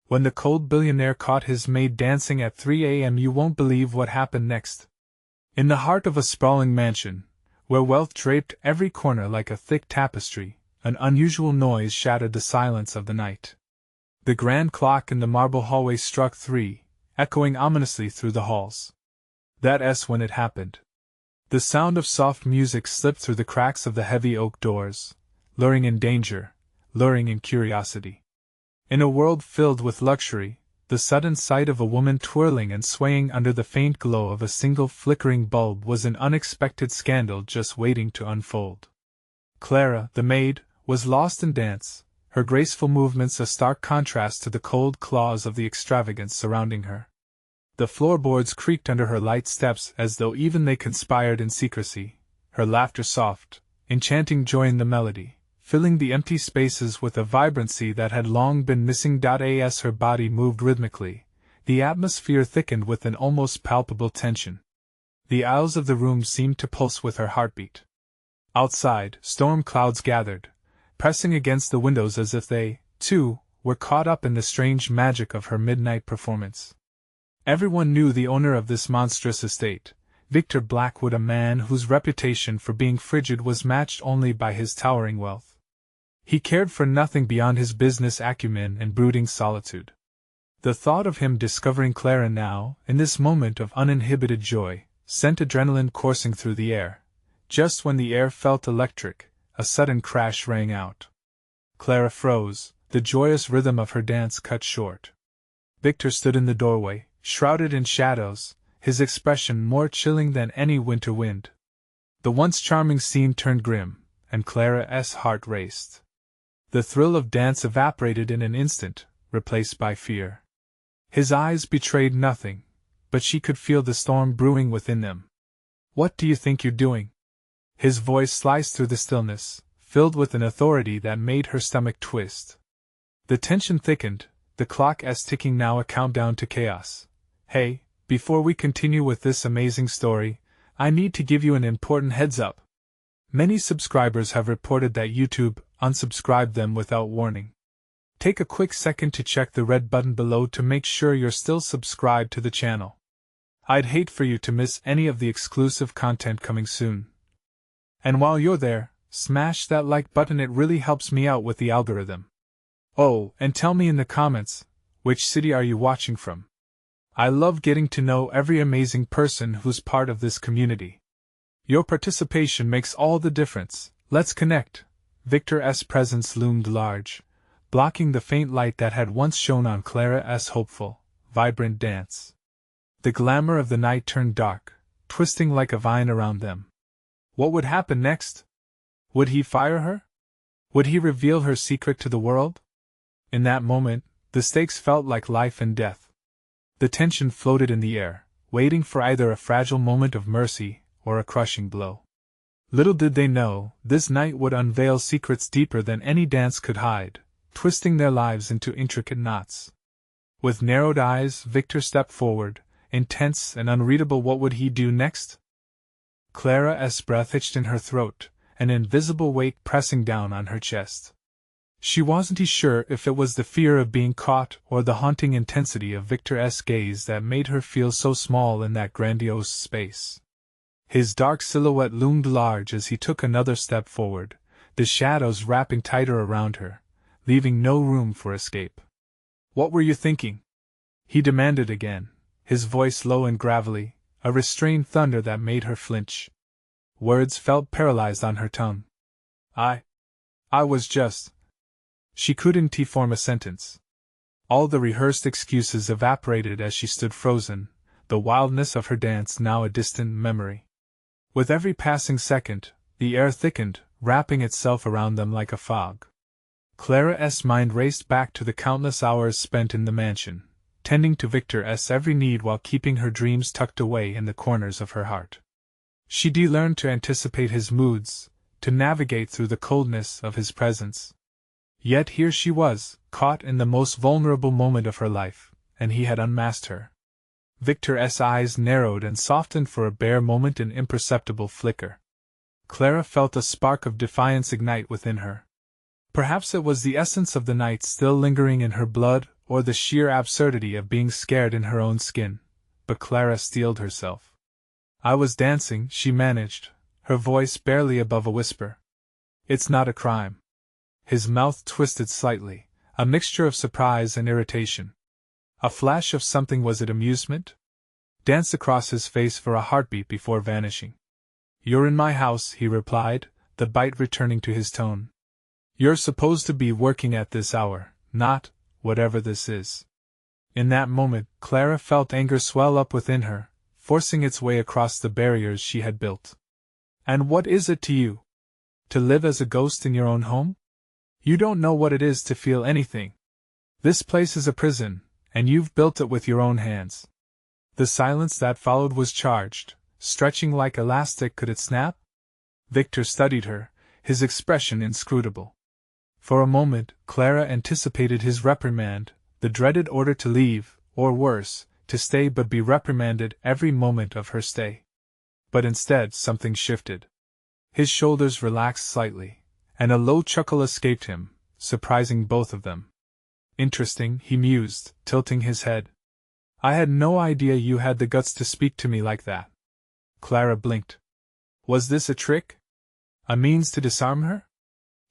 When the cold billionaire caught his maid dancing at 3 a.m., you won't believe what happened next. In the heart of a sprawling mansion, where wealth draped every corner like a thick tapestry, an unusual noise shattered the silence of the night. The grand clock in the marble hallway struck 3, echoing ominously through the halls. That's when it happened. The sound of soft music slipped through the cracks of the heavy oak doors, luring in danger, luring in curiosity. In a world filled with luxury, the sudden sight of a woman twirling and swaying under the faint glow of a single flickering bulb was an unexpected scandal just waiting to unfold. Clara, the maid, was lost in dance, her graceful movements a stark contrast to the cold claws of the extravagance surrounding her. The floorboards creaked under her light steps as though even they conspired in secrecy, her laughter soft, enchanting joy in the melody, filling the empty spaces with a vibrancy that had long been missing. As her body moved rhythmically, the atmosphere thickened with an almost palpable tension. The aisles of the room seemed to pulse with her heartbeat. Outside, storm clouds gathered, pressing against the windows as if they, too, were caught up in the strange magic of her midnight performance. Everyone knew the owner of this monstrous estate, Victor Blackwood, a man whose reputation for being frigid was matched only by his towering wealth. He cared for nothing beyond his business acumen and brooding solitude. The thought of him discovering Clara now, in this moment of uninhibited joy, sent adrenaline coursing through the air. Just when the air felt electric, a sudden crash rang out. Clara froze, the joyous rhythm of her dance cut short. Victor stood in the doorway, shrouded in shadows, his expression more chilling than any winter wind. The once charming scene turned grim, and Clara's heart raced. The thrill of dance evaporated in an instant, replaced by fear. His eyes betrayed nothing, but she could feel the storm brewing within them. "What do you think you're doing?" His voice sliced through the stillness, filled with an authority that made her stomach twist. The tension thickened, the clock's ticking now a countdown to chaos. "Hey, before we continue with this amazing story, I need to give you an important heads up. Many subscribers have reported that YouTube unsubscribed them without warning. Take a quick second to check the red button below to make sure you're still subscribed to the channel. I'd hate for you to miss any of the exclusive content coming soon. And while you're there, smash that like button, it really helps me out with the algorithm. Oh, and tell me in the comments, which city are you watching from? I love getting to know every amazing person who's part of this community. Your participation makes all the difference. Let's connect." Victor's presence loomed large, blocking the faint light that had once shone on Clara's hopeful, vibrant dance. The glamour of the night turned dark, twisting like a vine around them. What would happen next? Would he fire her? Would he reveal her secret to the world? In that moment, the stakes felt like life and death. The tension floated in the air, waiting for either a fragile moment of mercy or a crushing blow. Little did they know, this night would unveil secrets deeper than any dance could hide, twisting their lives into intricate knots. With narrowed eyes, Victor stepped forward, intense and unreadable. What would he do next? Clara's breath hitched in her throat, an invisible weight pressing down on her chest. She wasn't sure if it was the fear of being caught or the haunting intensity of Victor's gaze that made her feel so small in that grandiose space. His dark silhouette loomed large as he took another step forward, the shadows wrapping tighter around her, leaving no room for escape. "What were you thinking?" he demanded again, his voice low and gravelly, a restrained thunder that made her flinch. Words felt paralyzed on her tongue. I was just... She couldn't form a sentence. All the rehearsed excuses evaporated as she stood frozen, the wildness of her dance now a distant memory. With every passing second, the air thickened, wrapping itself around them like a fog. Clara's mind raced back to the countless hours spent in the mansion, tending to Victor's every need while keeping her dreams tucked away in the corners of her heart. She'd learned to anticipate his moods, to navigate through the coldness of his presence. Yet here she was, caught in the most vulnerable moment of her life, and he had unmasked her. Victor's eyes narrowed and softened for a bare moment in imperceptible flicker. Clara felt a spark of defiance ignite within her. Perhaps it was the essence of the night still lingering in her blood, or the sheer absurdity of being scared in her own skin, but Clara steeled herself. "I was dancing," she managed, her voice barely above a whisper. "It's not a crime." His mouth twisted slightly, a mixture of surprise and irritation. A flash of something, was it amusement? Danced across his face for a heartbeat before vanishing. "You're in my house," he replied, the bite returning to his tone. "You're supposed to be working at this hour, not, whatever this is." In that moment, Clara felt anger swell up within her, forcing its way across the barriers she had built. "And what is it to you? To live as a ghost in your own home? You don't know what it is to feel anything. This place is a prison, and you've built it with your own hands." The silence that followed was charged. Stretching like elastic, could it snap? Victor studied her, his expression inscrutable. For a moment, Clara anticipated his reprimand, the dreaded order to leave, or worse, to stay but be reprimanded every moment of her stay. But instead, something shifted. His shoulders relaxed slightly, and a low chuckle escaped him, surprising both of them. "Interesting," he mused, tilting his head. "I had no idea you had the guts to speak to me like that." Clara blinked. Was this a trick? A means to disarm her?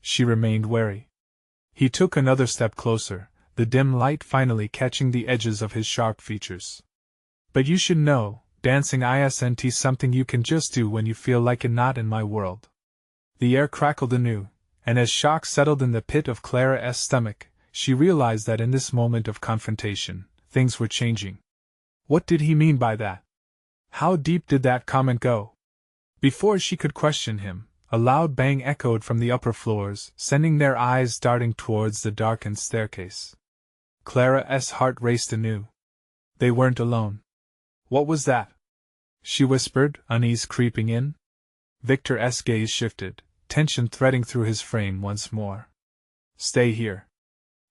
She remained wary. He took another step closer, the dim light finally catching the edges of his sharp features. "But you should know, dancing isn't something you can just do when you feel like it, not in my world." The air crackled anew, and as shock settled in the pit of Clara's stomach, she realized that in this moment of confrontation, things were changing. What did he mean by that? How deep did that comment go? Before she could question him, a loud bang echoed from the upper floors, sending their eyes darting towards the darkened staircase. Clara's heart raced anew. They weren't alone. "What was that?" she whispered, unease creeping in. Victor's gaze shifted, tension threading through his frame once more. "Stay here.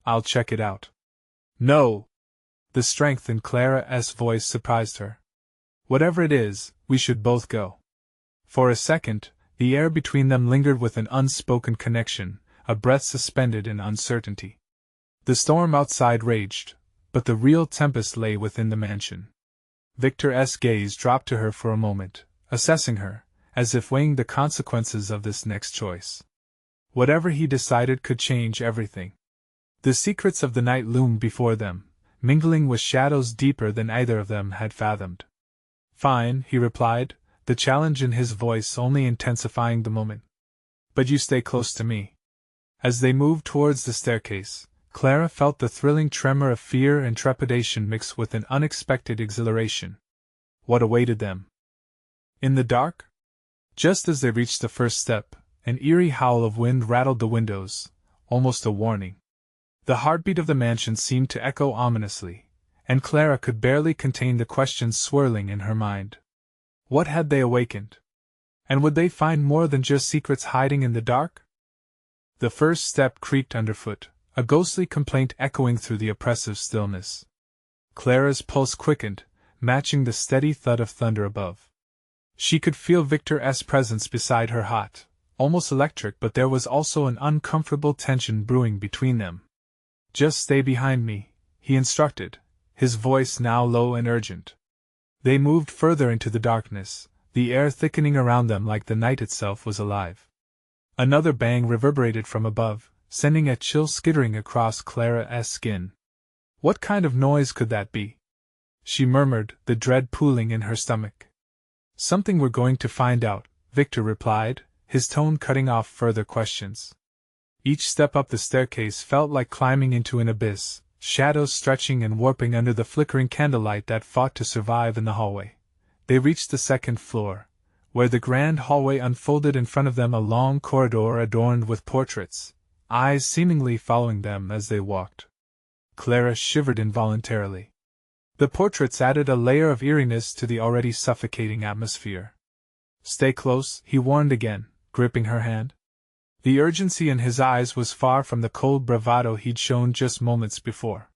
I'll check it out." "No!" The strength in Clara's voice surprised her. "Whatever it is, we should both go." For a second, the air between them lingered with an unspoken connection, a breath suspended in uncertainty. The storm outside raged, but the real tempest lay within the mansion. Victor's gaze dropped to her for a moment, assessing her, as if weighing the consequences of this next choice. Whatever he decided could change everything. The secrets of the night loomed before them, mingling with shadows deeper than either of them had fathomed. "Fine," he replied, the challenge in his voice only intensifying the moment. "But you stay close to me." As they moved towards the staircase, Clara felt the thrilling tremor of fear and trepidation mixed with an unexpected exhilaration. What awaited them? In the dark? Just as they reached the first step, an eerie howl of wind rattled the windows, almost a warning. The heartbeat of the mansion seemed to echo ominously, and Clara could barely contain the questions swirling in her mind. What had they awakened? And would they find more than just secrets hiding in the dark? The first step creaked underfoot, a ghostly complaint echoing through the oppressive stillness. Clara's pulse quickened, matching the steady thud of thunder above. She could feel Victor's presence beside her, hot, almost electric, but there was also an uncomfortable tension brewing between them. "Just stay behind me," he instructed, his voice now low and urgent. They moved further into the darkness, the air thickening around them like the night itself was alive. Another bang reverberated from above, sending a chill skittering across Clara's skin. What kind of noise could that be? She murmured, the dread pooling in her stomach. "Something we're going to find out," Victor replied, his tone cutting off further questions. Each step up the staircase felt like climbing into an abyss, shadows stretching and warping under the flickering candlelight that fought to survive in the hallway. They reached the second floor, where the grand hallway unfolded in front of them, a long corridor adorned with portraits, eyes seemingly following them as they walked. Clara shivered involuntarily. The portraits added a layer of eeriness to the already suffocating atmosphere. "Stay close," he warned again, gripping her hand. The urgency in his eyes was far from the cold bravado he'd shown just moments before.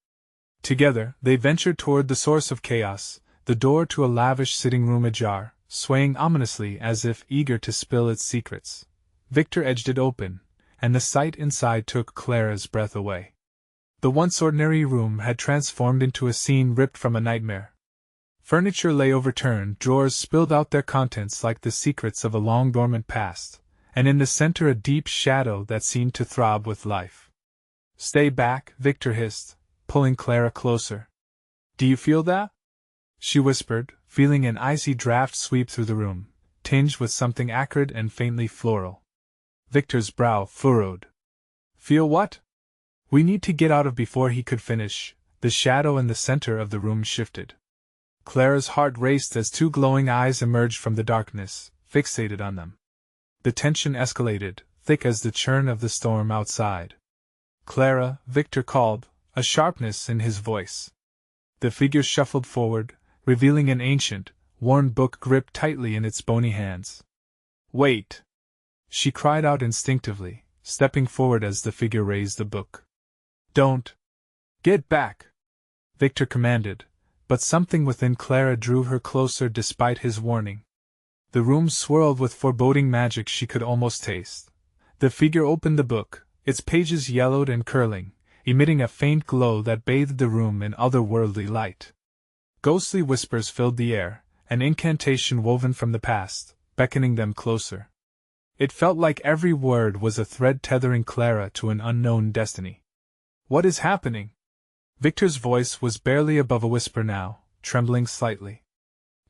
Together, they ventured toward the source of chaos, the door to a lavish sitting room ajar, swaying ominously as if eager to spill its secrets. Victor edged it open, and the sight inside took Clara's breath away. The once ordinary room had transformed into a scene ripped from a nightmare. Furniture lay overturned, drawers spilled out their contents like the secrets of a long dormant past, and in the center a deep shadow that seemed to throb with life. "Stay back," Victor hissed, pulling Clara closer. "Do you feel that?" she whispered, feeling an icy draft sweep through the room, tinged with something acrid and faintly floral. Victor's brow furrowed. "Feel what?" "We need to get out of." Before he could finish, the shadow in the center of the room shifted. Clara's heart raced as two glowing eyes emerged from the darkness, fixated on them. The tension escalated, thick as the churn of the storm outside. "Clara," Victor called, a sharpness in his voice. The figure shuffled forward, revealing an ancient, worn book gripped tightly in its bony hands. "Wait!" she cried out instinctively, stepping forward as the figure raised the book. "Don't! Get back!" Victor commanded, but something within Clara drew her closer despite his warning. The room swirled with foreboding magic she could almost taste. The figure opened the book, its pages yellowed and curling, emitting a faint glow that bathed the room in otherworldly light. Ghostly whispers filled the air, an incantation woven from the past, beckoning them closer. It felt like every word was a thread tethering Clara to an unknown destiny. "What is happening?" Victor's voice was barely above a whisper now, trembling slightly.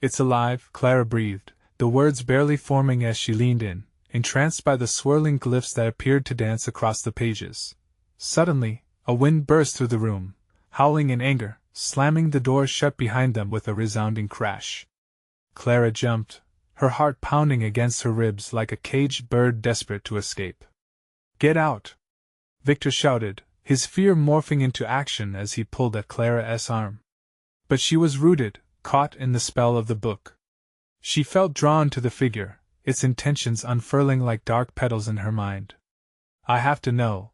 "It's alive," Clara breathed, the words barely forming as she leaned in, entranced by the swirling glyphs that appeared to dance across the pages. Suddenly, a wind burst through the room, howling in anger, slamming the door shut behind them with a resounding crash. Clara jumped, her heart pounding against her ribs like a caged bird desperate to escape. "Get out!" Victor shouted, his fear morphing into action as he pulled at Clara's arm. But she was rooted, caught in the spell of the book. She felt drawn to the figure, its intentions unfurling like dark petals in her mind. "I have to know,"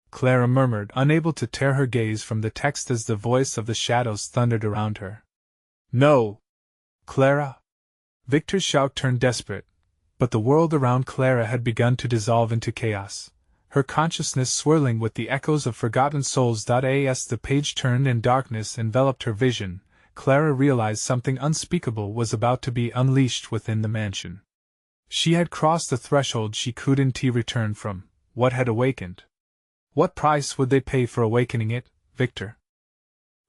Clara murmured, unable to tear her gaze from the text as the voice of the shadows thundered around her. "No! Clara!" Victor's shout turned desperate, but the world around Clara had begun to dissolve into chaos, her consciousness swirling with the echoes of forgotten souls. As the page turned and darkness enveloped her vision, Clara realized something unspeakable was about to be unleashed within the mansion. She had crossed the threshold she couldn't return from. What had awakened? What price would they pay for awakening it? Victor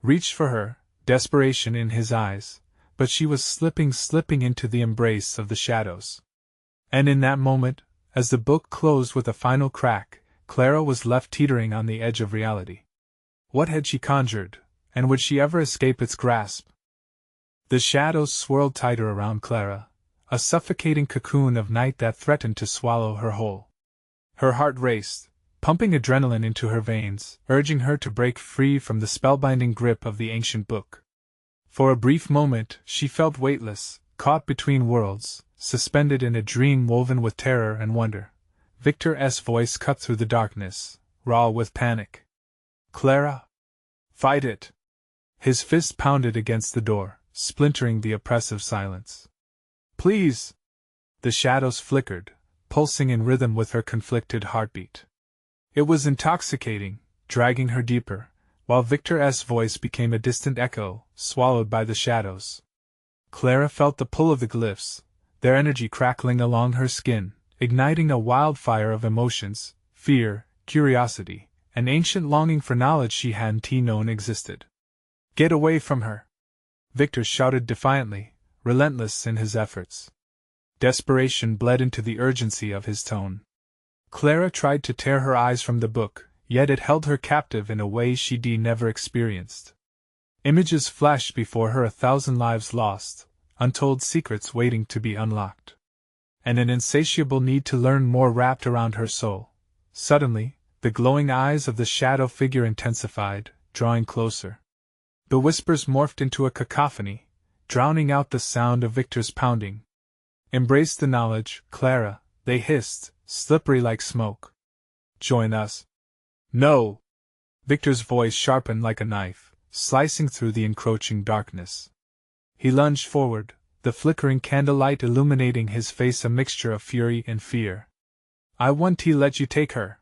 reached for her, desperation in his eyes, but she was slipping into the embrace of the shadows. And in that moment, as the book closed with a final crack, Clara was left teetering on the edge of reality. What had she conjured, and would she ever escape its grasp? The shadows swirled tighter around Clara, a suffocating cocoon of night that threatened to swallow her whole. Her heart raced, pumping adrenaline into her veins, urging her to break free from the spellbinding grip of the ancient book. For a brief moment, she felt weightless, caught between worlds, suspended in a dream woven with terror and wonder. Victor's voice cut through the darkness, raw with panic. "Clara! Fight it!" His fist pounded against the door, splintering the oppressive silence. "Please!" The shadows flickered, pulsing in rhythm with her conflicted heartbeat. It was intoxicating, dragging her deeper, while Victor's voice became a distant echo, swallowed by the shadows. Clara felt the pull of the glyphs, their energy crackling along her skin, igniting a wildfire of emotions, fear, curiosity, an ancient longing for knowledge she hadn't known existed. "Get away from her!" Victor shouted defiantly, relentless in his efforts. Desperation bled into the urgency of his tone. Clara tried to tear her eyes from the book, yet it held her captive in a way she'd never experienced. Images flashed before her, 1,000 lives lost, untold secrets waiting to be unlocked. And an insatiable need to learn more wrapped around her soul. Suddenly, the glowing eyes of the shadow figure intensified, drawing closer. The whispers morphed into a cacophony, drowning out the sound of Victor's pounding. "Embrace the knowledge, Clara," they hissed, slippery like smoke. "Join us." "No!" Victor's voice sharpened like a knife, slicing through the encroaching darkness. He lunged forward, the flickering candlelight illuminating his face, a mixture of fury and fear. "I won't let you take her."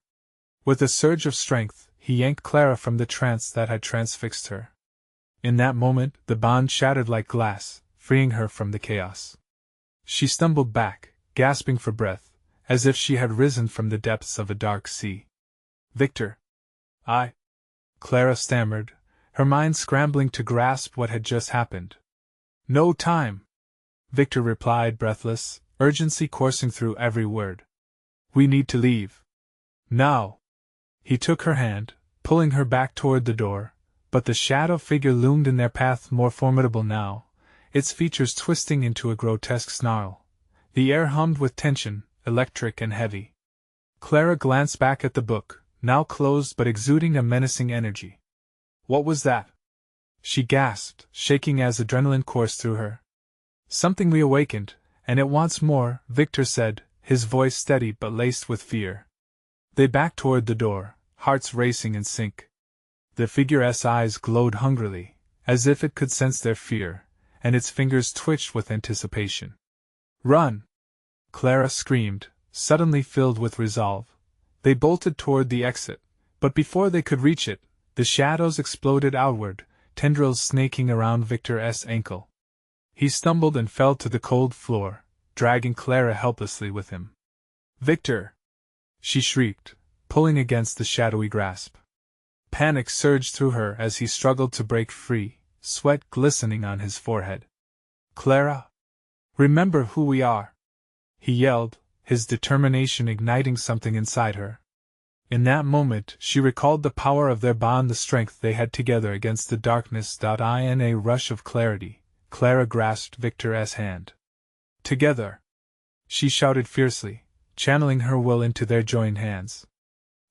With a surge of strength, he yanked Clara from the trance that had transfixed her. In that moment, the bond shattered like glass, freeing her from the chaos. She stumbled back, gasping for breath, as if she had risen from the depths of a dark sea. Victor. Clara stammered, her mind scrambling to grasp what had just happened. No time, Victor replied, breathless, urgency coursing through every word. We need to leave. Now. He took her hand, pulling her back toward the door, but the shadow figure loomed in their path, more formidable now, its features twisting into a grotesque snarl. The air hummed with tension, electric and heavy. Clara glanced back at the book, now closed but exuding a menacing energy. What was that? She gasped, shaking as adrenaline coursed through her. Something reawakened, and it wants more, Victor said, his voice steady but laced with fear. They backed toward the door, hearts racing in sync. The figure's eyes glowed hungrily, as if it could sense their fear, and its fingers twitched with anticipation. Run! Clara screamed, suddenly filled with resolve. They bolted toward the exit, but before they could reach it, the shadows exploded outward, tendrils snaking around Victor's ankle. He stumbled and fell to the cold floor, dragging Clara helplessly with him. Victor! She shrieked, pulling against the shadowy grasp. Panic surged through her as he struggled to break free, sweat glistening on his forehead. Clara! Remember who we are! He yelled, his determination igniting something inside her. In that moment she recalled the power of their bond, the strength they had together against the darkness. In a rush of clarity, Clara grasped Victor's hand. Together! She shouted fiercely, channeling her will into their joined hands.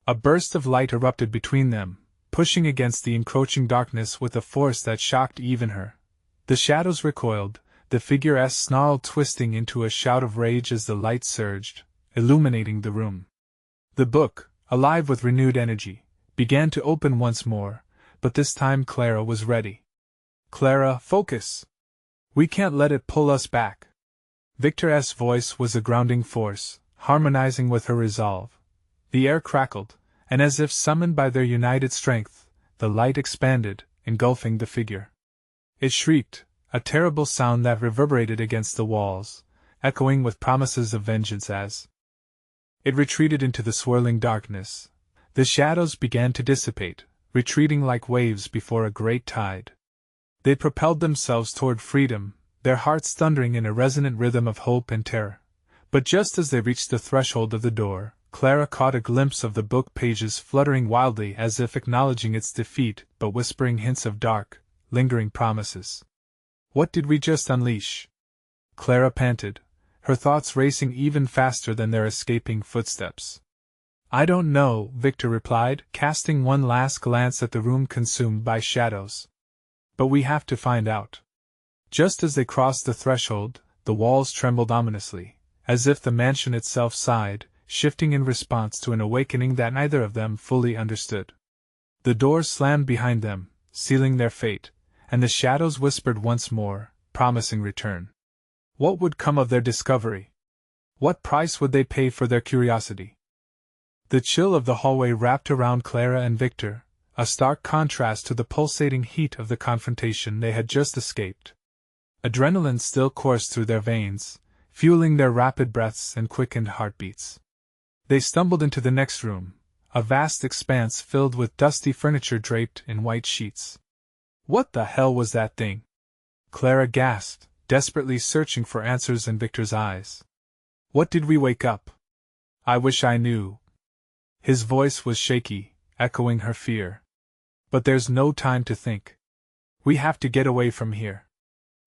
A burst of light erupted between them, pushing against the encroaching darkness with a force that shocked even her. The shadows recoiled, the figure's snarl twisting into a shout of rage as the light surged, illuminating the room. The book, alive with renewed energy, began to open once more, but this time Clara was ready. Clara, focus! We can't let it pull us back. Victor's voice was a grounding force, harmonizing with her resolve. The air crackled, and as if summoned by their united strength, the light expanded, engulfing the figure. It shrieked, a terrible sound that reverberated against the walls, echoing with promises of vengeance as it retreated into the swirling darkness. The shadows began to dissipate, retreating like waves before a great tide. They propelled themselves toward freedom, their hearts thundering in a resonant rhythm of hope and terror. But just as they reached the threshold of the door, Clara caught a glimpse of the book, pages fluttering wildly as if acknowledging its defeat, but whispering hints of dark, lingering promises. What did we just unleash? Clara panted, her thoughts racing even faster than their escaping footsteps. I don't know, Victor replied, casting one last glance at the room consumed by shadows. But we have to find out. Just as they crossed the threshold, the walls trembled ominously, as if the mansion itself sighed, shifting in response to an awakening that neither of them fully understood. The doors slammed behind them, sealing their fate, and the shadows whispered once more, promising return. What would come of their discovery? What price would they pay for their curiosity? The chill of the hallway wrapped around Clara and Victor, a stark contrast to the pulsating heat of the confrontation they had just escaped. Adrenaline still coursed through their veins, fueling their rapid breaths and quickened heartbeats. They stumbled into the next room, a vast expanse filled with dusty furniture draped in white sheets. What the hell was that thing? Clara gasped, desperately searching for answers in Victor's eyes. What did we wake up? I wish I knew. His voice was shaky, echoing her fear. But there's no time to think. We have to get away from here.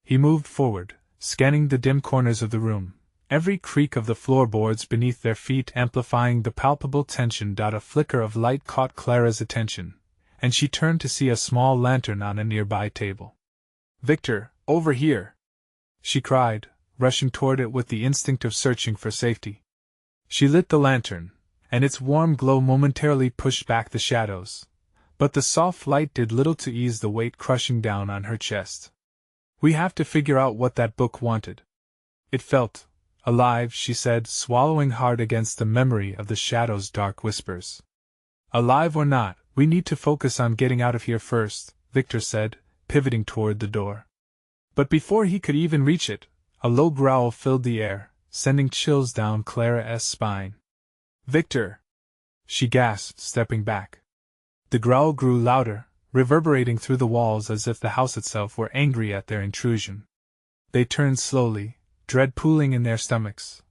He moved forward, scanning the dim corners of the room, every creak of the floorboards beneath their feet amplifying the palpable tension. A flicker of light caught Clara's attention, and she turned to see a small lantern on a nearby table. Victor, over here! She cried, rushing toward it with the instinct of searching for safety. She lit the lantern, and its warm glow momentarily pushed back the shadows, but the soft light did little to ease the weight crushing down on her chest. We have to figure out what that book wanted. It felt alive, she said, swallowing hard against the memory of the shadow's dark whispers. Alive or not, We need to focus on getting out of here first, Victor said, pivoting toward the door. But before he could even reach it, a low growl filled the air, sending chills down Clara's spine. Victor! She gasped, stepping back. The growl grew louder, reverberating through the walls as if the house itself were angry at their intrusion. They turned slowly, dread pooling in their stomachs.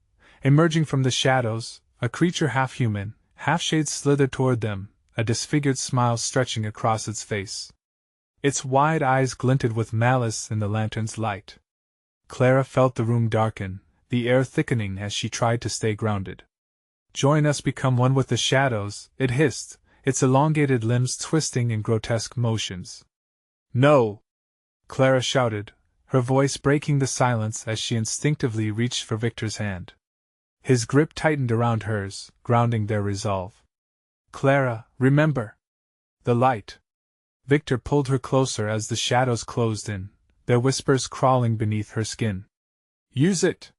Emerging from the shadows, a creature half human, half shade slithered toward them, a disfigured smile stretching across its face. Its wide eyes glinted with malice in the lantern's light. Clara felt the room darken, the air thickening as she tried to stay grounded. "Join us, become one with the shadows," it hissed, its elongated limbs twisting in grotesque motions. "No!" Clara shouted, her voice breaking the silence as she instinctively reached for Victor's hand. His grip tightened around hers, grounding their resolve. "Clara, remember! The light!" Victor pulled her closer as the shadows closed in, their whispers crawling beneath her skin. "Use it!"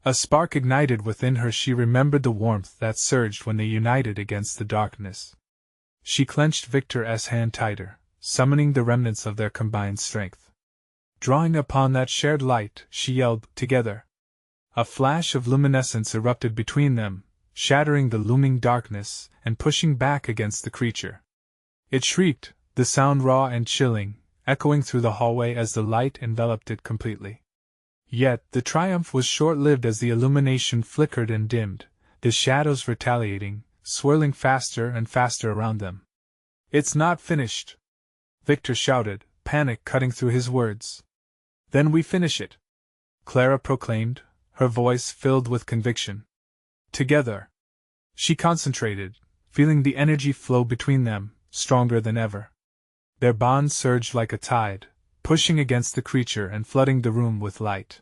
A spark ignited within her. She remembered the warmth that surged when they united against the darkness. She clenched Victor's hand tighter, summoning the remnants of their combined strength. Drawing upon that shared light, she yelled, "Together!" A flash of luminescence erupted between them, shattering the looming darkness and pushing back against the creature. It shrieked, the sound raw and chilling, echoing through the hallway as the light enveloped it completely. Yet the triumph was short-lived as the illumination flickered and dimmed, the shadows retaliating, swirling faster and faster around them. "It's not finished!" Victor shouted, panic cutting through his words. "Then we finish it!" Clara proclaimed, her voice filled with conviction. "Together!" She concentrated, feeling the energy flow between them, stronger than ever. Their bond surged like a tide, pushing against the creature and flooding the room with light.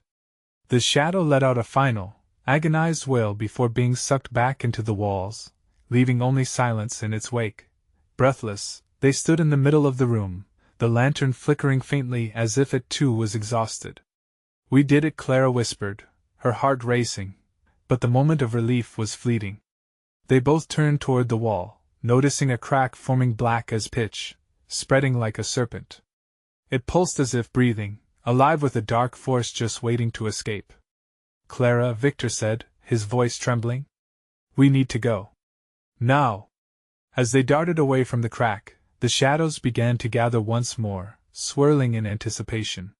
The shadow let out a final, agonized wail before being sucked back into the walls, leaving only silence in its wake. Breathless, they stood in the middle of the room, the lantern flickering faintly as if it too was exhausted. "We did it," Clara whispered, her heart racing, but the moment of relief was fleeting. They both turned toward the wall, noticing a crack forming black as pitch, spreading like a serpent. It pulsed as if breathing, alive with a dark force just waiting to escape. "Clara," Victor said, his voice trembling. "We need to go. Now!" As they darted away from the crack, the shadows began to gather once more, swirling in anticipation.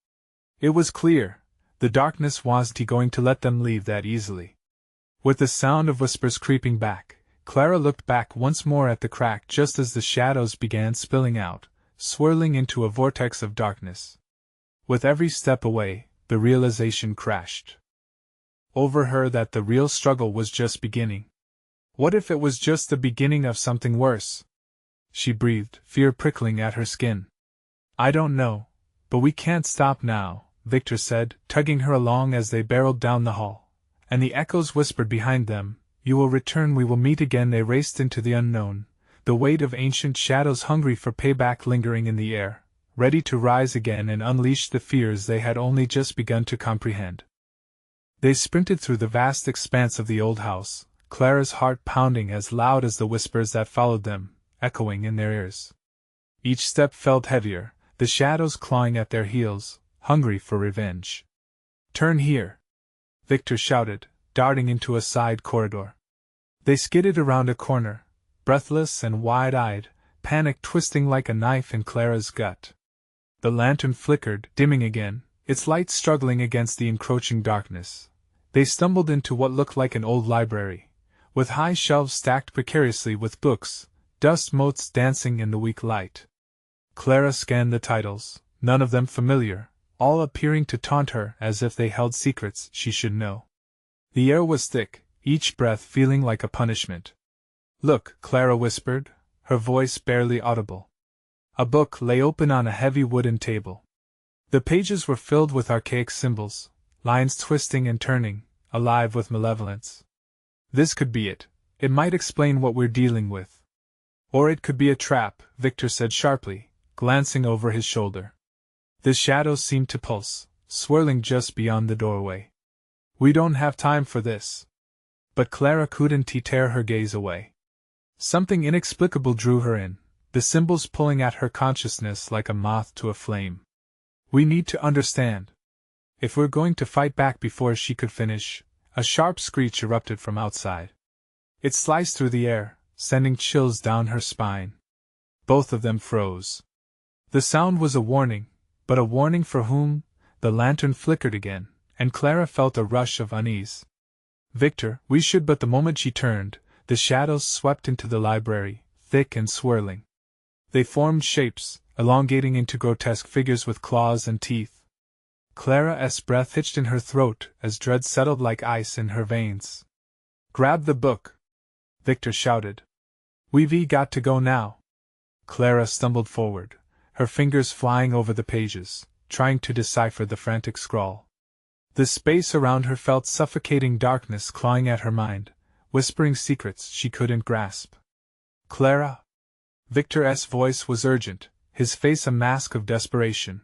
It was clear, the darkness wasn't going to let them leave that easily. With the sound of whispers creeping back, Clara looked back once more at the crack just as the shadows began spilling out, swirling into a vortex of darkness. With every step away, the realization crashed over her that the real struggle was just beginning. What if it was just the beginning of something worse? She breathed, fear prickling at her skin. "I don't know, but we can't stop now," Victor said, tugging her along as they barreled down the hall. And the echoes whispered behind them, "You will return, we will meet again." They raced into the unknown, the weight of ancient shadows hungry for payback lingering in the air, ready to rise again and unleash the fears they had only just begun to comprehend. They sprinted through the vast expanse of the old house, Clara's heart pounding as loud as the whispers that followed them, echoing in their ears. Each step felt heavier, the shadows clawing at their heels, hungry for revenge. "Turn here!" Victor shouted, darting into a side corridor. They skidded around a corner, breathless and wide-eyed, panic twisting like a knife in Clara's gut. The lantern flickered, dimming again, its light struggling against the encroaching darkness. They stumbled into what looked like an old library, with high shelves stacked precariously with books, dust motes dancing in the weak light. Clara scanned the titles, none of them familiar, all appearing to taunt her as if they held secrets she should know. The air was thick, each breath feeling like a punishment. "Look," Clara whispered, her voice barely audible. A book lay open on a heavy wooden table. The pages were filled with archaic symbols, lines twisting and turning, alive with malevolence. "This could be it. It might explain what we're dealing with. Or it could be a trap," Victor said sharply, glancing over his shoulder. The shadows seemed to pulse, swirling just beyond the doorway. "We don't have time for this." But Clara couldn't tear her gaze away. Something inexplicable drew her in, the symbols pulling at her consciousness like a moth to a flame. We need to understand. If we're going to fight back. Before she could finish, a sharp screech erupted from outside. It sliced through the air, sending chills down her spine. Both of them froze. The sound was a warning, but a warning for whom? The lantern flickered again, and Clara felt a rush of unease. Victor, we should. But the moment she turned, the shadows swept into the library, thick and swirling. They formed shapes, elongating into grotesque figures with claws and teeth. Clara's breath hitched in her throat as dread settled like ice in her veins. Grab the book! Victor shouted. We've got to go now. Clara stumbled forward, her fingers flying over the pages, trying to decipher the frantic scrawl. The space around her felt suffocating darkness clawing at her mind, whispering secrets she couldn't grasp. Clara! Victor's voice was urgent, his face a mask of desperation.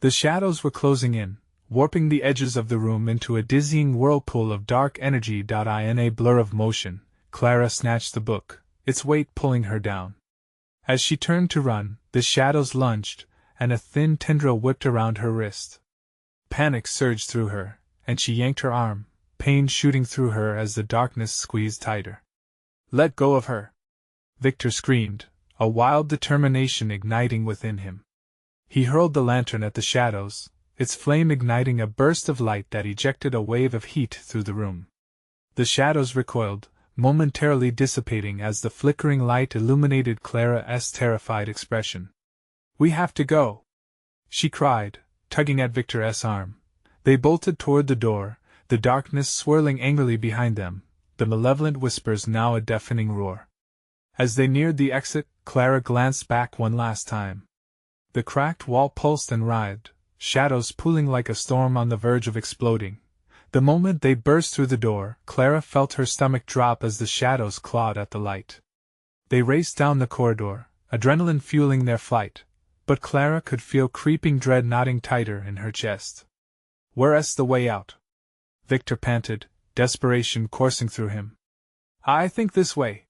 The shadows were closing in, warping the edges of the room into a dizzying whirlpool of dark energy. In a blur of motion, Clara snatched the book, its weight pulling her down. As she turned to run, the shadows lunged, and a thin tendril whipped around her wrist. Panic surged through her, and she yanked her arm, pain shooting through her as the darkness squeezed tighter. Let go of her! Victor screamed, a wild determination igniting within him. He hurled the lantern at the shadows, its flame igniting a burst of light that ejected a wave of heat through the room. The shadows recoiled, momentarily dissipating as the flickering light illuminated Clara's terrified expression. We have to go! She cried, tugging at Victor's arm. They bolted toward the door, the darkness swirling angrily behind them, the malevolent whispers now a deafening roar. As they neared the exit, Clara glanced back one last time. The cracked wall pulsed and writhed, shadows pooling like a storm on the verge of exploding. The moment they burst through the door, Clara felt her stomach drop as the shadows clawed at the light. They raced down the corridor, adrenaline fueling their flight, but Clara could feel creeping dread knotting tighter in her chest. Where's the way out? Victor panted, desperation coursing through him. I think this way.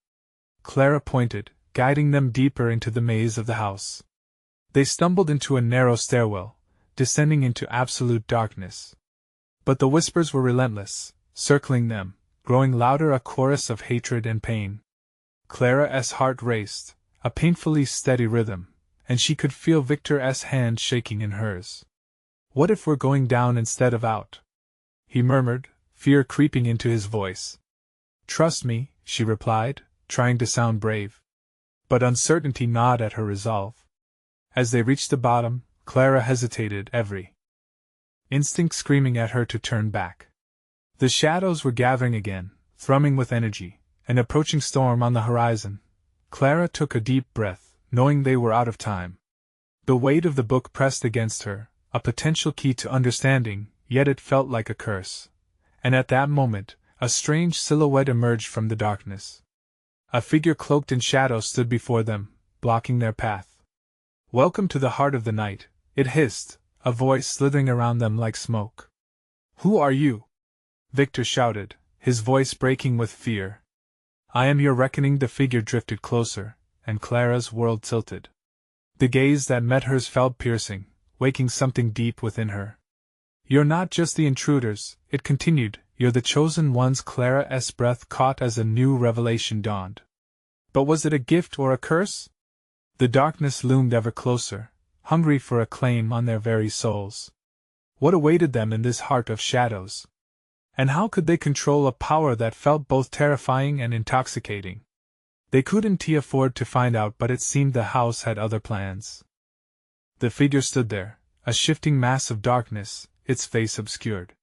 Clara pointed, guiding them deeper into the maze of the house. They stumbled into a narrow stairwell, descending into absolute darkness. But the whispers were relentless, circling them, growing louder, a chorus of hatred and pain. Clara's heart raced, a painfully steady rhythm, and she could feel Victor's hand shaking in hers. What if we're going down instead of out? He murmured, fear creeping into his voice. Trust me, she replied, trying to sound brave. But uncertainty gnawed at her resolve. As they reached the bottom, Clara hesitated, every instinct screaming at her to turn back. The shadows were gathering again, thrumming with energy, an approaching storm on the horizon. Clara took a deep breath, knowing they were out of time. The weight of the book pressed against her, a potential key to understanding, yet it felt like a curse. And at that moment, a strange silhouette emerged from the darkness. A figure cloaked in shadow stood before them, blocking their path. Welcome to the heart of the night, it hissed, a voice slithering around them like smoke. Who are you? Victor shouted, his voice breaking with fear. I am your reckoning. The figure drifted closer, and Clara's world tilted. The gaze that met hers felt piercing, waking something deep within her. You're not just the intruders, it continued, you're the chosen ones. Clara's breath caught as a new revelation dawned. But was it a gift or a curse? The darkness loomed ever closer, hungry for a claim on their very souls. What awaited them in this heart of shadows? And how could they control a power that felt both terrifying and intoxicating? They couldn't afford to find out, but it seemed the house had other plans. The figure stood there, a shifting mass of darkness, its face obscured.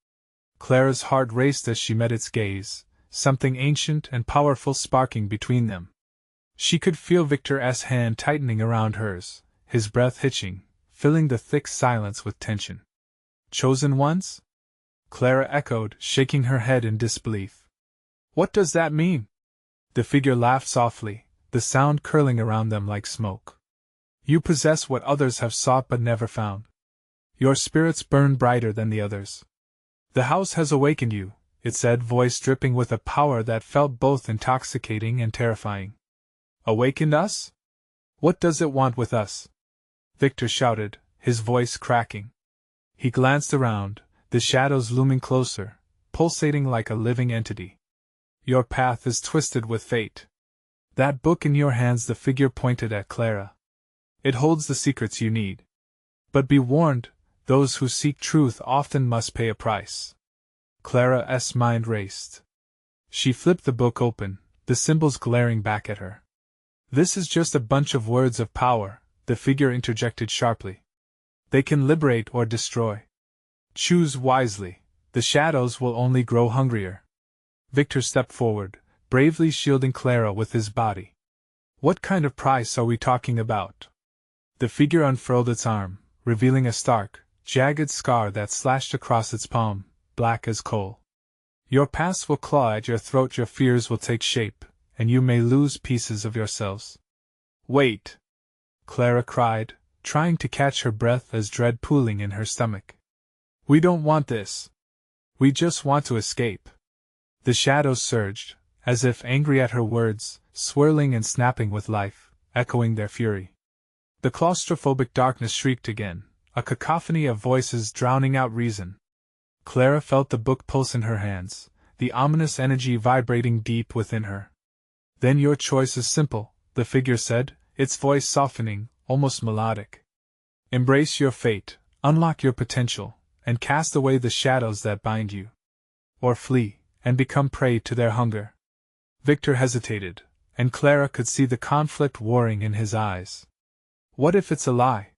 Clara's heart raced as she met its gaze, something ancient and powerful sparking between them. She could feel Victor's hand tightening around hers, his breath hitching, filling the thick silence with tension. Chosen ones? Clara echoed, shaking her head in disbelief. What does that mean? The figure laughed softly, the sound curling around them like smoke. You possess what others have sought but never found. Your spirits burn brighter than the others. The house has awakened you, it said, voice dripping with a power that felt both intoxicating and terrifying. Awakened us? What does it want with us? Victor shouted, his voice cracking. He glanced around, the shadows looming closer, pulsating like a living entity. Your path is twisted with fate. That book in your hands, the figure pointed at Clara. It holds the secrets you need. But be warned, those who seek truth often must pay a price. Clara's mind raced. She flipped the book open, the symbols glaring back at her. This is just a bunch of words of power, the figure interjected sharply. They can liberate or destroy. Choose wisely, the shadows will only grow hungrier. Victor stepped forward, bravely shielding Clara with his body. What kind of price are we talking about? The figure unfurled its arm, revealing a stark, jagged scar that slashed across its palm, black as coal. Your past will claw at your throat, your fears will take shape, and you may lose pieces of yourselves. Wait! Clara cried, trying to catch her breath as dread pooling in her stomach. We don't want this. We just want to escape. The shadows surged, as if angry at her words, swirling and snapping with life, echoing their fury. The claustrophobic darkness shrieked again, a cacophony of voices drowning out reason. Clara felt the book pulse in her hands, the ominous energy vibrating deep within her. Then your choice is simple, the figure said, its voice softening, almost melodic. Embrace your fate, unlock your potential, and cast away the shadows that bind you. Or flee, and become prey to their hunger. Victor hesitated, and Clara could see the conflict warring in his eyes. What if it's a lie?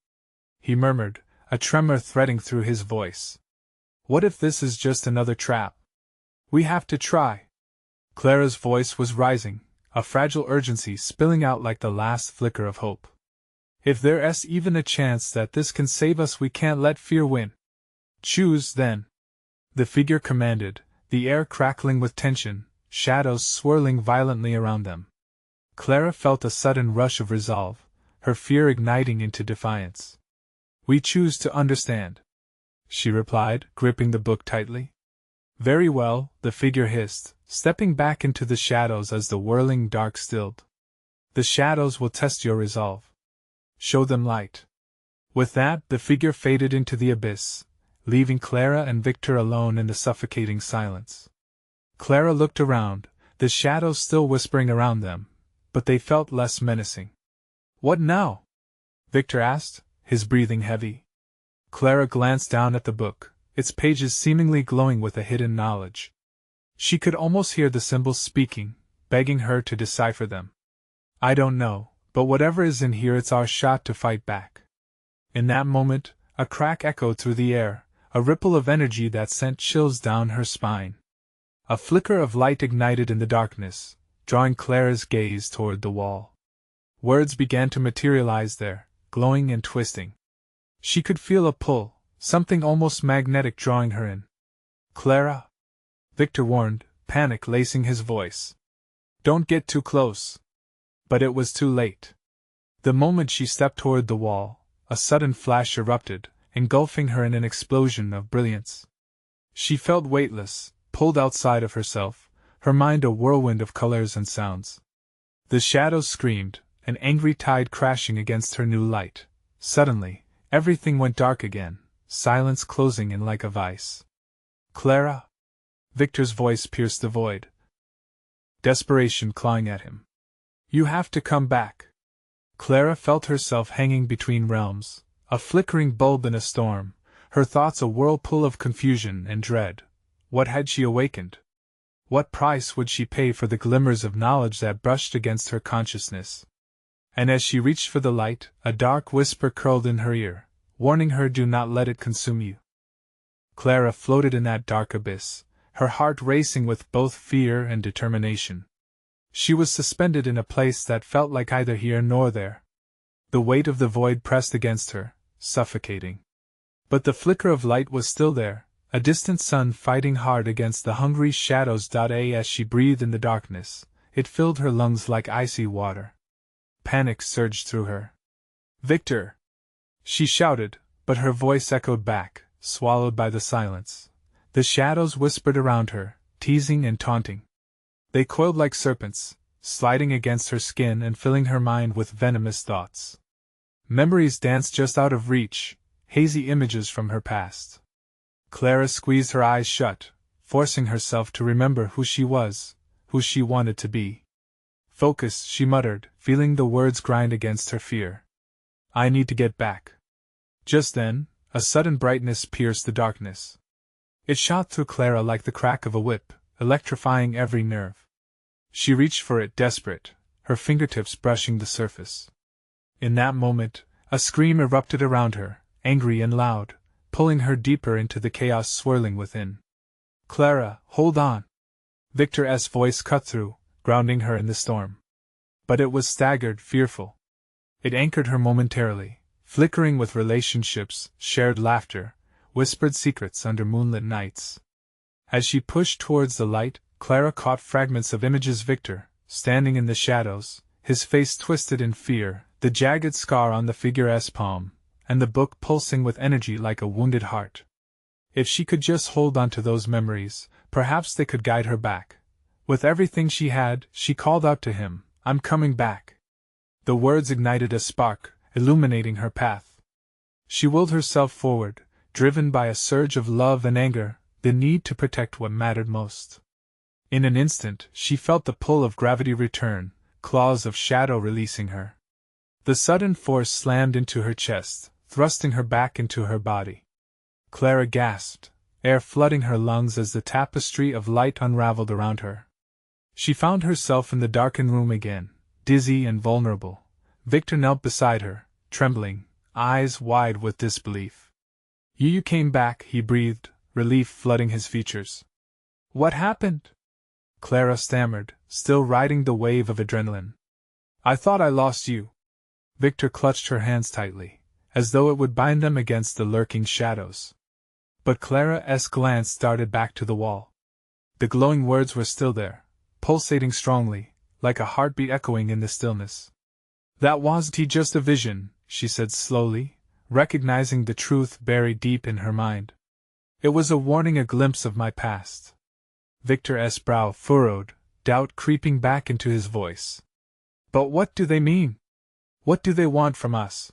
He murmured, a tremor threading through his voice. What if this is just another trap? We have to try. Clara's voice was rising, a fragile urgency spilling out like the last flicker of hope. If there's even a chance that this can save us, we can't let fear win. Choose, then. The figure commanded, the air crackling with tension, shadows swirling violently around them. Clara felt a sudden rush of resolve, her fear igniting into defiance. We choose to understand, she replied, gripping the book tightly. Very well, the figure hissed, stepping back into the shadows as the whirling dark stilled. The shadows will test your resolve. Show them light. With that, the figure faded into the abyss, leaving Clara and Victor alone in the suffocating silence. Clara looked around, the shadows still whispering around them, but they felt less menacing. What now? Victor asked, his breathing heavy. Clara glanced down at the book, its pages seemingly glowing with a hidden knowledge. She could almost hear the symbols speaking, begging her to decipher them. I don't know, but whatever is in here, it's our shot to fight back. In that moment, a crack echoed through the air, a ripple of energy that sent chills down her spine. A flicker of light ignited in the darkness, drawing Clara's gaze toward the wall. Words began to materialize there, glowing and twisting. She could feel a pull, something almost magnetic drawing her in. Clara? Victor warned, panic lacing his voice. Don't get too close. But it was too late. The moment she stepped toward the wall, a sudden flash erupted, engulfing her in an explosion of brilliance. She felt weightless, pulled outside of herself, her mind a whirlwind of colors and sounds. The shadows screamed, an angry tide crashing against her new light. Suddenly, everything went dark again, silence closing in like a vice. Clara? Victor's voice pierced the void. Desperation clawing at him. You have to come back. Clara felt herself hanging between realms, a flickering bulb in a storm, her thoughts a whirlpool of confusion and dread. What had she awakened? What price would she pay for the glimmers of knowledge that brushed against her consciousness? And as she reached for the light, a dark whisper curled in her ear, warning her, do not let it consume you. Clara floated in that dark abyss, her heart racing with both fear and determination. She was suspended in a place that felt like either here nor there. The weight of the void pressed against her, suffocating. But the flicker of light was still there, a distant sun fighting hard against the hungry shadows. As she breathed in the darkness, it filled her lungs like icy water. Panic surged through her. Victor! She shouted, but her voice echoed back, swallowed by the silence. The shadows whispered around her, teasing and taunting. They coiled like serpents, sliding against her skin and filling her mind with venomous thoughts. Memories danced just out of reach, hazy images from her past. Clara squeezed her eyes shut, forcing herself to remember who she was, who she wanted to be. Focus, she muttered, feeling the words grind against her fear. I need to get back. Just then, a sudden brightness pierced the darkness. It shot through Clara like the crack of a whip, electrifying every nerve. She reached for it desperate, her fingertips brushing the surface. In that moment, a scream erupted around her, angry and loud, pulling her deeper into the chaos swirling within. Clara, hold on! Victor's voice cut through, grounding her in the storm. But it was staggered, fearful. It anchored her momentarily, flickering with relationships, shared laughter, whispered secrets under moonlit nights. As she pushed towards the light, Clara caught fragments of images: Victor, standing in the shadows, his face twisted in fear, the jagged scar on the figure's palm, and the book pulsing with energy like a wounded heart. If she could just hold on to those memories, perhaps they could guide her back. With everything she had, she called out to him, I'm coming back. The words ignited a spark, illuminating her path. She willed herself forward, driven by a surge of love and anger, the need to protect what mattered most. In an instant, she felt the pull of gravity return, claws of shadow releasing her. The sudden force slammed into her chest, thrusting her back into her body. Clara gasped, air flooding her lungs as the tapestry of light unraveled around her. She found herself in the darkened room again, dizzy and vulnerable. Victor knelt beside her, trembling, eyes wide with disbelief. You came back, he breathed, relief flooding his features. What happened? Clara stammered, still riding the wave of adrenaline. I thought I lost you. Victor clutched her hands tightly, as though it would bind them against the lurking shadows. But Clara's glance darted back to the wall. The glowing words were still there, pulsating strongly, like a heartbeat echoing in the stillness. That wasn't just a vision, she said slowly, recognizing the truth buried deep in her mind. It was a warning, a glimpse of my past. Victor's brow furrowed, doubt creeping back into his voice. But what do they mean? What do they want from us?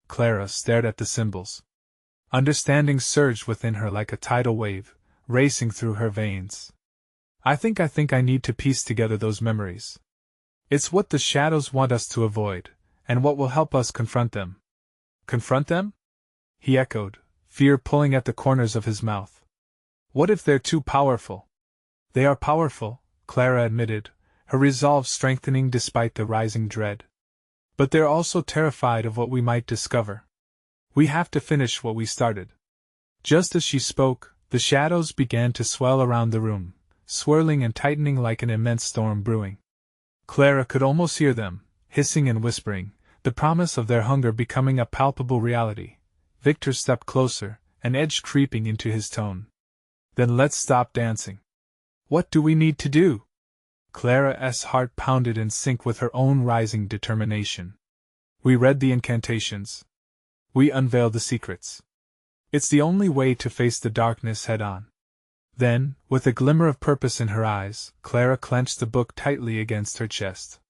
Clara stared at the symbols. Understanding surged within her like a tidal wave, racing through her veins. I think I need to piece together those memories. It's what the shadows want us to avoid, and what will help us confront them. Confront them? He echoed, fear pulling at the corners of his mouth. What if they're too powerful? They are powerful, Clara admitted, her resolve strengthening despite the rising dread. But they're also terrified of what we might discover. We have to finish what we started. Just as she spoke, the shadows began to swell around the room, swirling and tightening like an immense storm brewing. Clara could almost hear them, hissing and whispering, the promise of their hunger becoming a palpable reality. Victor stepped closer, an edge creeping into his tone. Then let's stop dancing. What do we need to do? Clara's heart pounded in sync with her own rising determination. We read the incantations. We unveiled the secrets. It's the only way to face the darkness head on. Then, with a glimmer of purpose in her eyes, Clara clenched the book tightly against her chest.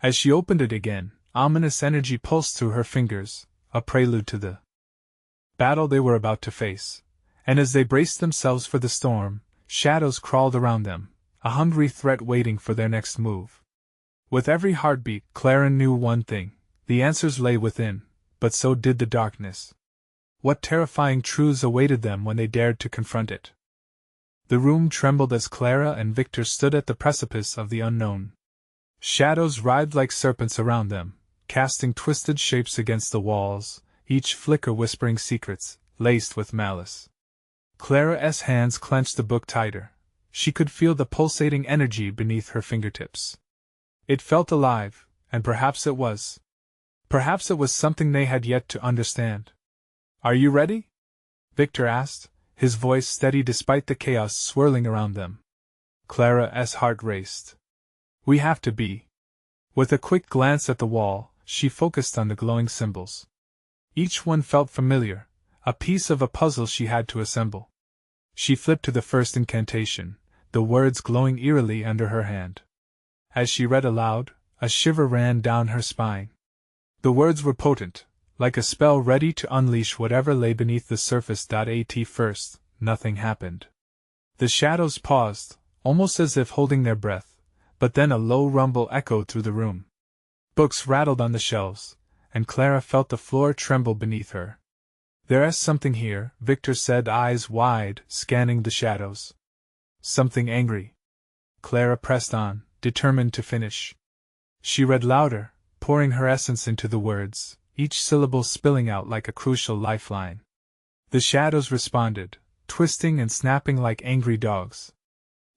As she opened it again, ominous energy pulsed through her fingers, a prelude to the battle they were about to face. And as they braced themselves for the storm, shadows crawled around them, a hungry threat waiting for their next move. With every heartbeat, Clara knew one thing: the answers lay within, but so did the darkness. What terrifying truths awaited them when they dared to confront it? The room trembled as Clara and Victor stood at the precipice of the unknown. Shadows writhed like serpents around them, casting twisted shapes against the walls, each flicker whispering secrets, laced with malice. Clara's hands clenched the book tighter. She could feel the pulsating energy beneath her fingertips. It felt alive, and perhaps it was. Perhaps it was something they had yet to understand. Are you ready? Victor asked, his voice steady despite the chaos swirling around them. Clara's heart raced. We have to be. With a quick glance at the wall, she focused on the glowing symbols. Each one felt familiar, a piece of a puzzle she had to assemble. She flipped to the first incantation, the words glowing eerily under her hand. As she read aloud, a shiver ran down her spine. The words were potent, like a spell ready to unleash whatever lay beneath the surface. At first, nothing happened. The shadows paused, almost as if holding their breath, but then a low rumble echoed through the room. Books rattled on the shelves, and Clara felt the floor tremble beneath her. "There's something here," Victor said, eyes wide, scanning the shadows. "Something angry." Clara pressed on, determined to finish. She read louder, pouring her essence into the words, each syllable spilling out like a crucial lifeline. The shadows responded, twisting and snapping like angry dogs.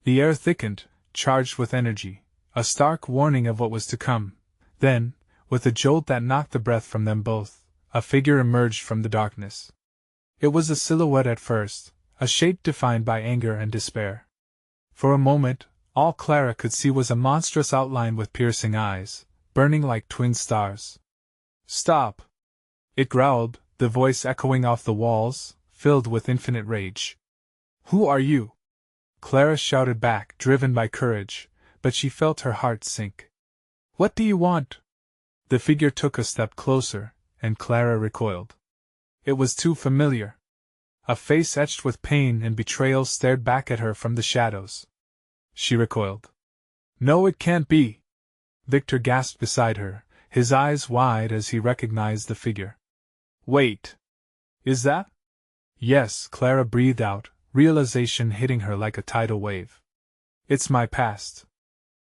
The air thickened, charged with energy, a stark warning of what was to come. Then, with a jolt that knocked the breath from them both, a figure emerged from the darkness. It was a silhouette at first, a shape defined by anger and despair. For a moment, all Clara could see was a monstrous outline with piercing eyes, burning like twin stars. "Stop!" it growled, the voice echoing off the walls, filled with infinite rage. "Who are you?" Clara shouted back, driven by courage, but she felt her heart sink. "What do you want?" The figure took a step closer, and Clara recoiled. It was too familiar. A face etched with pain and betrayal stared back at her from the shadows. She recoiled. "No, it can't be!" Victor gasped beside her, his eyes wide as he recognized the figure. "Wait! Is that—" "Yes," Clara breathed out, realization hitting her like a tidal wave. "It's my past."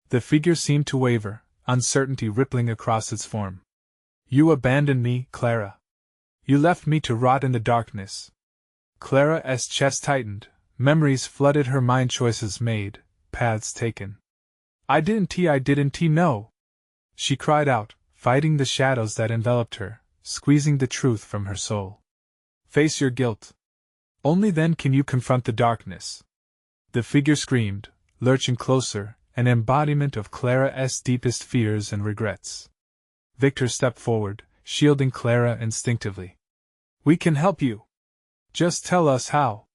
The figure seemed to waver, uncertainty rippling across its form. "You abandoned me, Clara. You left me to rot in the darkness." Clara's chest tightened, memories flooded her mind, choices made, paths taken. I didn't know!" She cried out, fighting the shadows that enveloped her, squeezing the truth from her soul. "Face your guilt. Only then can you confront the darkness." The figure screamed, lurching closer, an embodiment of Clara's deepest fears and regrets. Victor stepped forward, shielding Clara instinctively. "We can help you. Just tell us how."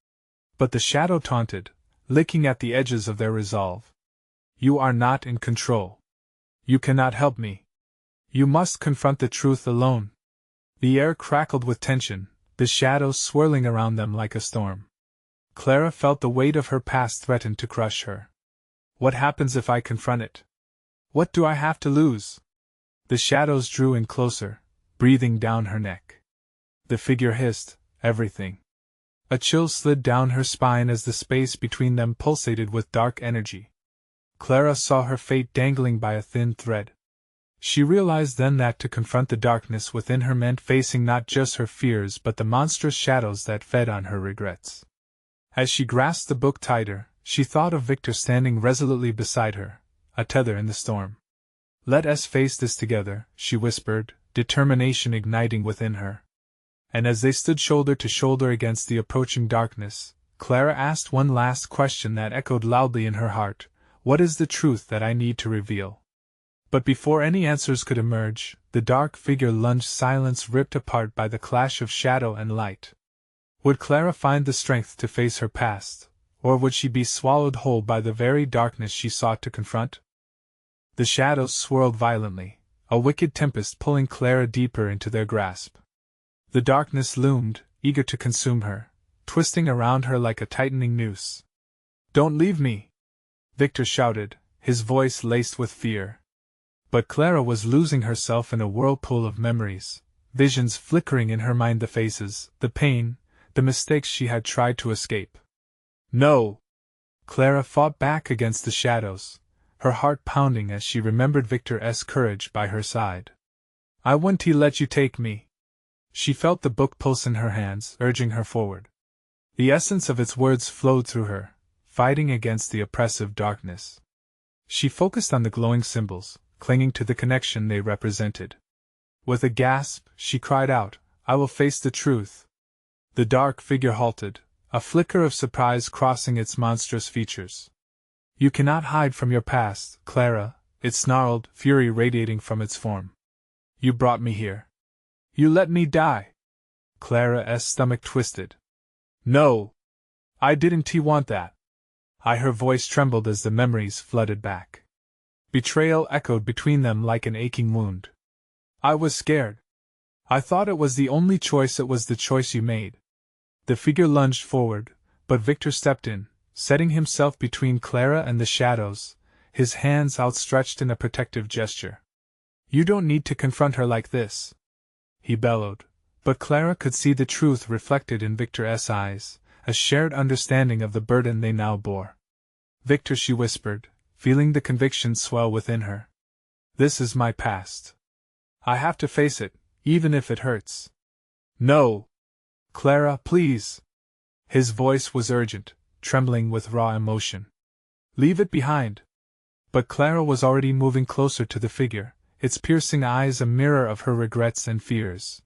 But the shadow taunted, licking at the edges of their resolve. "You are not in control. You cannot help me. You must confront the truth alone." The air crackled with tension, the shadows swirling around them like a storm. Clara felt the weight of her past threaten to crush her. "What happens if I confront it? What do I have to lose?" The shadows drew in closer, breathing down her neck. The figure hissed, "Everything." A chill slid down her spine as the space between them pulsated with dark energy. Clara saw her fate dangling by a thin thread. She realized then that to confront the darkness within her meant facing not just her fears but the monstrous shadows that fed on her regrets. As she grasped the book tighter, she thought of Victor standing resolutely beside her, a tether in the storm. "Let us face this together," she whispered, determination igniting within her. And as they stood shoulder to shoulder against the approaching darkness, Clara asked one last question that echoed loudly in her heart: "What is the truth that I need to reveal?" But before any answers could emerge, the dark figure lunged, silence ripped apart by the clash of shadow and light. Would Clara find the strength to face her past, or would she be swallowed whole by the very darkness she sought to confront? The shadows swirled violently, a wicked tempest pulling Clara deeper into their grasp. The darkness loomed, eager to consume her, twisting around her like a tightening noose. "Don't leave me!" Victor shouted, his voice laced with fear. But Clara was losing herself in a whirlpool of memories, visions flickering in her mind, the faces, the pain, the mistakes she had tried to escape. "No!" Clara fought back against the shadows, her heart pounding as she remembered Victor's courage by her side. "I wouldn't let you take me." She felt the book pulse in her hands, urging her forward. The essence of its words flowed through her, fighting against the oppressive darkness. She focused on the glowing symbols, clinging to the connection they represented. With a gasp, she cried out, "I will face the truth." The dark figure halted, a flicker of surprise crossing its monstrous features. "You cannot hide from your past, Clara," it snarled, fury radiating from its form. "You brought me here. You let me die." Clara's stomach twisted. "No! I didn't want that." Her voice trembled as the memories flooded back. Betrayal echoed between them like an aching wound. I was scared. I thought it was the only choice. It was the choice you made. The figure lunged forward, but Victor stepped in, setting himself between Clara and the shadows, his hands outstretched in a protective gesture. You don't need to confront her like this, he bellowed, but Clara could see the truth reflected in Victor's eyes, a shared understanding of the burden they now bore. Victor, she whispered, feeling the conviction swell within her. This is my past. I have to face it, even if it hurts. No! Clara, please! His voice was urgent, trembling with raw emotion. Leave it behind! But Clara was already moving closer to the figure, its piercing eyes a mirror of her regrets and fears.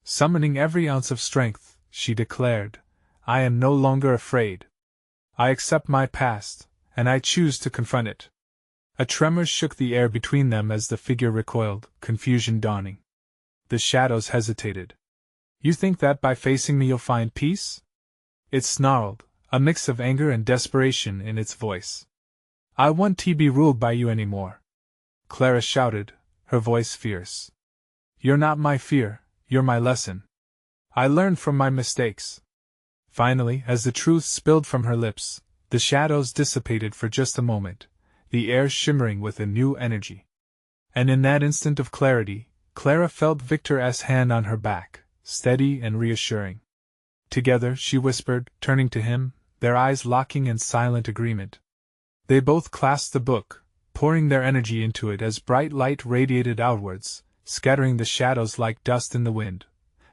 Summoning every ounce of strength, she declared, I am no longer afraid. I accept my past, and I choose to confront it. A tremor shook the air between them as the figure recoiled, confusion dawning. The shadows hesitated. You think that by facing me you'll find peace? It snarled, a mix of anger and desperation in its voice. I won't be ruled by you anymore. Clara shouted, her voice fierce. You're not my fear, you're my lesson. I learned from my mistakes. Finally, as the truth spilled from her lips, the shadows dissipated for just a moment, the air shimmering with a new energy. And in that instant of clarity, Clara felt Victor's hand on her back, steady and reassuring. Together, she whispered, turning to him, their eyes locking in silent agreement. They both clasped the book, pouring their energy into it as bright light radiated outwards, scattering the shadows like dust in the wind.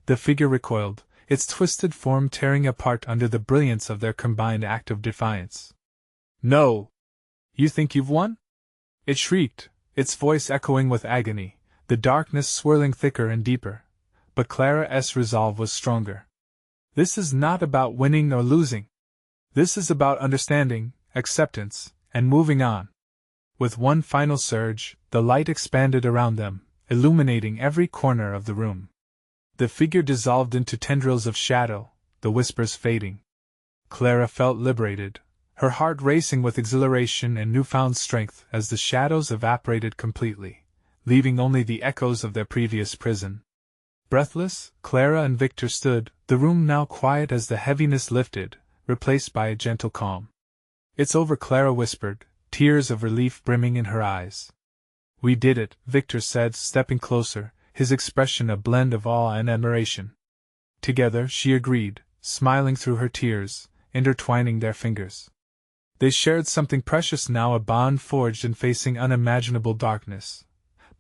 The figure recoiled, its twisted form tearing apart under the brilliance of their combined act of defiance. No! You think you've won? It shrieked, its voice echoing with agony, the darkness swirling thicker and deeper. But Clara's resolve was stronger. This is not about winning or losing. This is about understanding, acceptance, and moving on. With one final surge, the light expanded around them, illuminating every corner of the room. The figure dissolved into tendrils of shadow, the whispers fading. Clara felt liberated, her heart racing with exhilaration and newfound strength as the shadows evaporated completely, leaving only the echoes of their previous prison. Breathless, Clara and Victor stood, the room now quiet as the heaviness lifted, replaced by a gentle calm. It's over, Clara whispered, tears of relief brimming in her eyes. We did it, Victor said, stepping closer, his expression a blend of awe and admiration. Together, she agreed, smiling through her tears, intertwining their fingers. They shared something precious now, a bond forged in facing unimaginable darkness.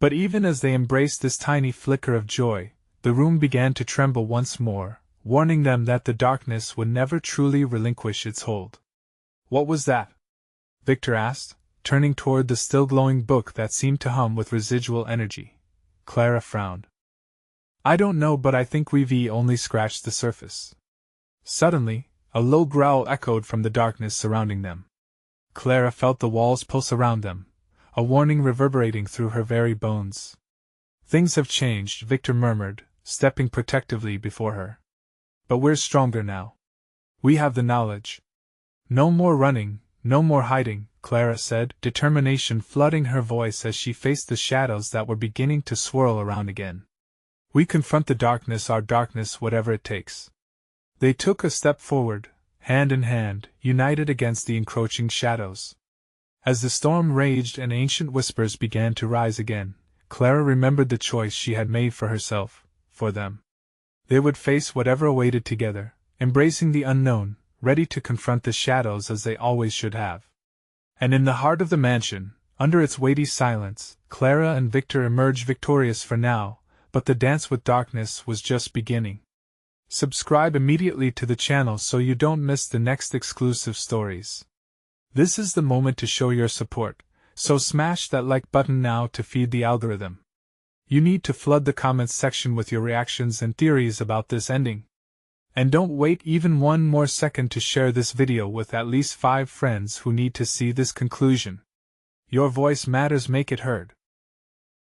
But even as they embraced this tiny flicker of joy, the room began to tremble once more, warning them that the darkness would never truly relinquish its hold. What was that? Victor asked, turning toward the still-glowing book that seemed to hum with residual energy. Clara frowned. I don't know, but I think we've only scratched the surface. Suddenly, a low growl echoed from the darkness surrounding them. Clara felt the walls pulse around them, a warning reverberating through her very bones. Things have changed, Victor murmured, stepping protectively before her. But we're stronger now. We have the knowledge. No more running, no more hiding, Clara said, determination flooding her voice as she faced the shadows that were beginning to swirl around again. We confront the darkness, our darkness, whatever it takes. They took a step forward, hand in hand, united against the encroaching shadows. As the storm raged and ancient whispers began to rise again, Clara remembered the choice she had made for herself, for them. They would face whatever awaited together, embracing the unknown, ready to confront the shadows as they always should have. And in the heart of the mansion, under its weighty silence, Clara and Victor emerged victorious for now, but the dance with darkness was just beginning. Subscribe immediately to the channel so you don't miss the next exclusive stories. This is the moment to show your support, so smash that like button now to feed the algorithm. You need to flood the comments section with your reactions and theories about this ending. And don't wait even one more second to share this video with at least 5 friends who need to see this conclusion. Your voice matters, make it heard.